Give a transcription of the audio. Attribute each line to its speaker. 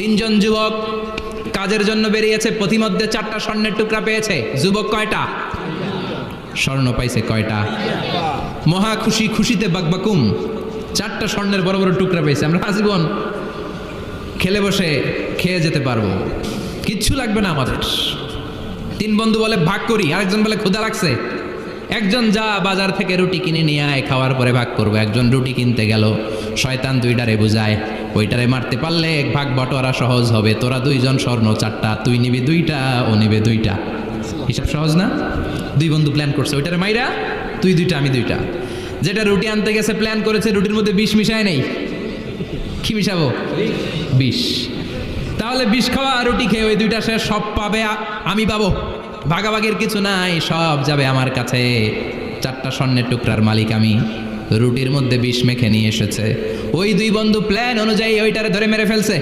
Speaker 1: তিনজন যুবক কাজের জন্য বেরিয়েছে, পথিমধ্যে 4টা স্বর্ণের টুকরা পেয়েছে। যুবক কয়টা? স্বর্ণ পাইছে কয়টা? মহা খুশি, খুশিতে বাকবাকুম। 4টা স্বর্ণের বড় বড় টুকরা পেয়েছে। আমরা আজীবন খেলে বসে খেয়ে যেতে পারবো, কিচ্ছু লাগবে না আমাদের। 3 বন্ধু বলে ভাগ করি, আরেকজন বলে ক্ষুধা লাগছে। একজন যা বাজার থেকে রুটি কিনে নিয়ে আয়, খাওয়ার পরে ভাগ করবো। একজন রুটি কিনতে গেল, শয়তান 2টারে বুঝায় ওইটারে মারতে পারলে ভাগ বটোয়ারা সহজ হবে। তোরা 2 জন স্বর্ণ 4টা, তুই নিবি 2টা, ও নিবে 2টা। হিসাব সহজ না? 2 বন্ধু প্ল্যান করছে, ওইটারে মাইরা তুই 2টা আমি 2টা। যেটা রুটি আনতে গেছে প্ল্যান করেছে, রুটির মধ্যে বিষ মিশায় নেই। কি মিশাবো? বিষ। তাহলে বিষ খাওয়া রুটি খেয়ে ওই 2টা সে সব পাবে, আমি পাবো। ভাগাভাগির কিছু নাই, সব যাবে আমার কাছে। 4টা স্বর্ণের টুকরার মালিক আমি। রুটির মধ্যে বিষ মেখে নিয়ে এসেছে। ওই 2 বন্ধু প্ল্যান অনুযায়ী ওইটারে ধরে মেরে ফেলছে।